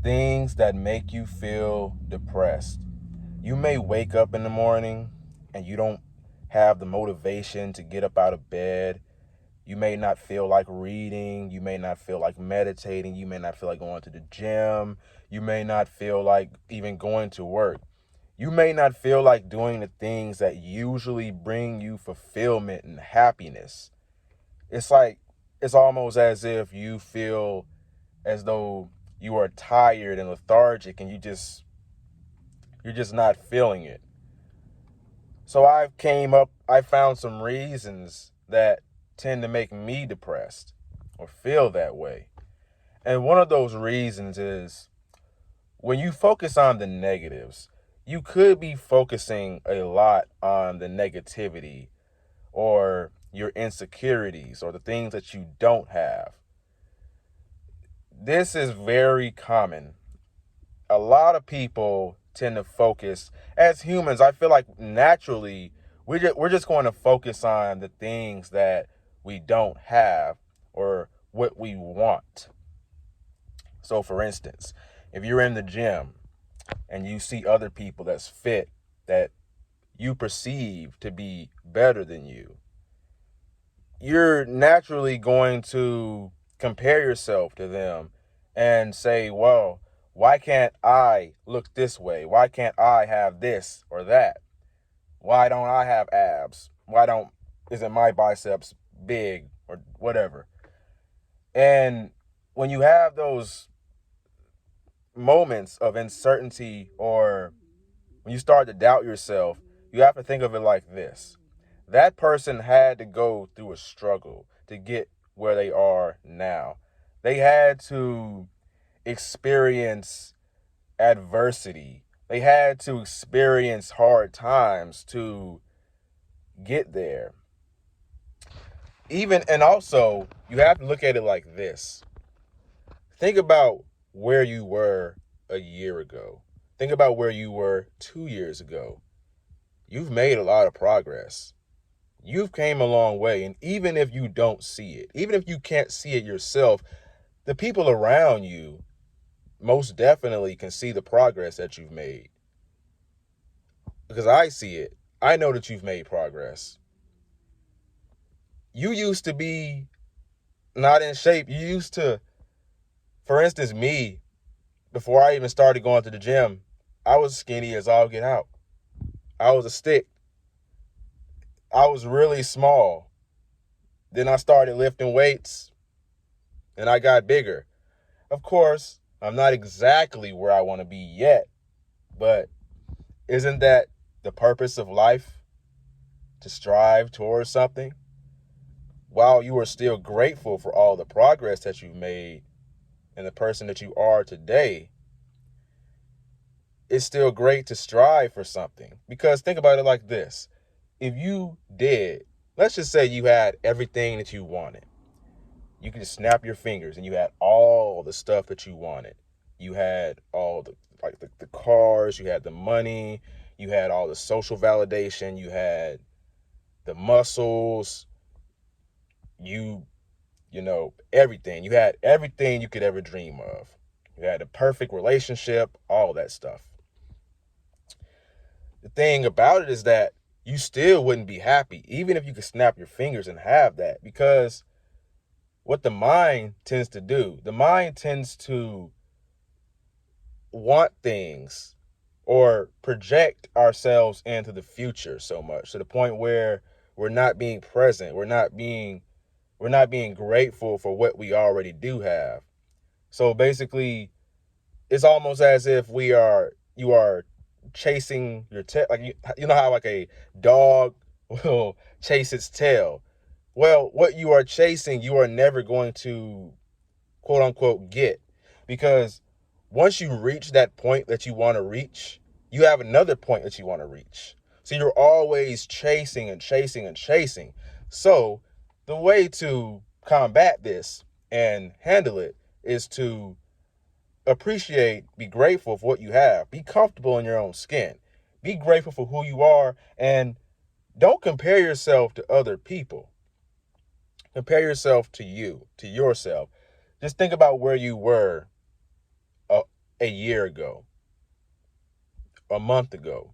Things that make you feel depressed. You may wake up in the morning and you don't have the motivation to get up out of bed. You may not feel like reading. You may not feel like meditating. You may not feel like going to the gym. You may not feel like even going to work. You may not feel like doing the things that usually bring you fulfillment and happiness. It's like, it's almost as if you feel as though you are tired and lethargic and you're just not feeling it. So I found some reasons that tend to make me depressed or feel that way. And one of those reasons is when you focus on the negatives, you could be focusing a lot on the negativity or your insecurities or the things that you don't have. This is very common. A lot of people tend to focus, as humans, I feel like naturally we're just going to focus on the things that we don't have or what we want. So for instance, if you're in the gym and you see other people that's fit, that you perceive to be better than you, you're naturally going to compare yourself to them and say, well, why can't I look this way? Why can't I have this or that? Why don't I have abs? Isn't my biceps big or whatever? And when you have those moments of uncertainty or when you start to doubt yourself, you have to think of it like this. That person had to go through a struggle to get where they are now. They had to experience adversity. They had to experience hard times to get there. And also, you have to look at it like this. Think about where you were a year ago. Think about where you were 2 years ago. You've made a lot of progress. You've came a long way. And even if you don't see it, even if you can't see it yourself, the people around you most definitely can see the progress that you've made. Because I see it. I know that you've made progress. You used to be not in shape. You used to, for instance, me, before I even started going to the gym, I was skinny as all get out. I was a stick. I was really small. Then I started lifting weights and I got bigger. Of course, I'm not exactly where I want to be yet, but isn't that the purpose of life? To strive towards something? While you are still grateful for all the progress that you've made and the person that you are today, it's still great to strive for something. Because think about it like this. If you did, let's just say you had everything that you wanted. You could just snap your fingers and you had all the stuff that you wanted. You had all the cars, you had the money, you had all the social validation, you had the muscles, everything. You had everything you could ever dream of. You had a perfect relationship, all that stuff. The thing about it is that you still wouldn't be happy, even if you could snap your fingers and have that, because what the mind tends to do, the mind tends to want things or project ourselves into the future so much to the point where we're not being present. We're not being grateful for what we already do have. So basically, it's almost as if you are chasing your tail. Like you know how like a dog will chase its tail. Well, what you are chasing, you are never going to quote unquote get, because once you reach that point that you want to reach, you have another point that you want to reach. So you're always chasing and chasing and chasing. So the way to combat this and handle it is to appreciate, be grateful for what you have. Be comfortable in your own skin. Be grateful for who you are, and don't compare yourself to other people. Compare yourself to you, to yourself. Just think about where you were a year ago, a month ago,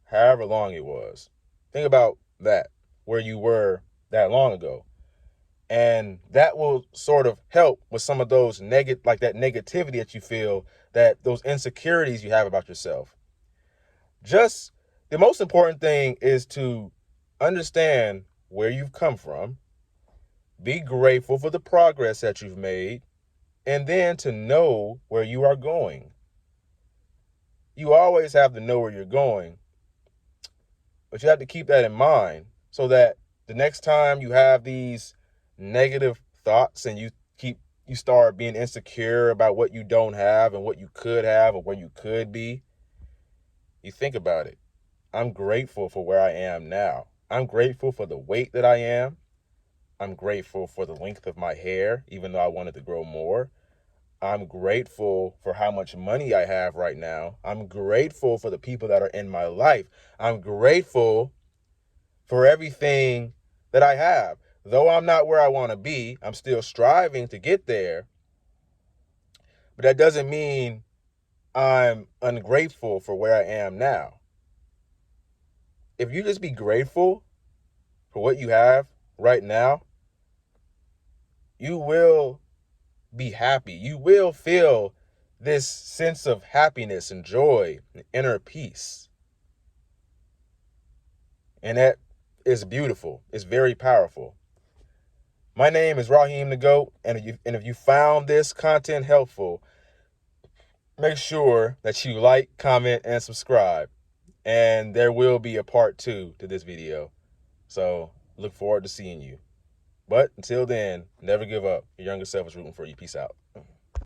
however long it was. Think about that, where you were that long ago. And that will sort of help with some of those like that negativity that you feel, that those insecurities you have about yourself. Just the most important thing is to understand where you've come from, be grateful for the progress that you've made, and then to know where you are going. You always have to know where you're going, but you have to keep that in mind so that the next time you have these negative thoughts and you start being insecure about what you don't have and what you could have or where you could be, you think about it. I'm grateful for where I am now. I'm grateful for the weight that I am. I'm grateful for the length of my hair, even though I wanted to grow more. I'm grateful for how much money I have right now. I'm grateful for the people that are in my life. I'm grateful for everything that I have. Though I'm not where I want to be, I'm still striving to get there. But that doesn't mean I'm ungrateful for where I am now. If you just be grateful for what you have right now, you will be happy. You will feel this sense of happiness and joy and inner peace. And that is beautiful. It's very powerful. My name is Raheem the GOAT, and if you found this content helpful, make sure that you like, comment, and subscribe. And there will be a part 2 to this video. So look forward to seeing you. But until then, never give up. Your younger self is rooting for you. Peace out.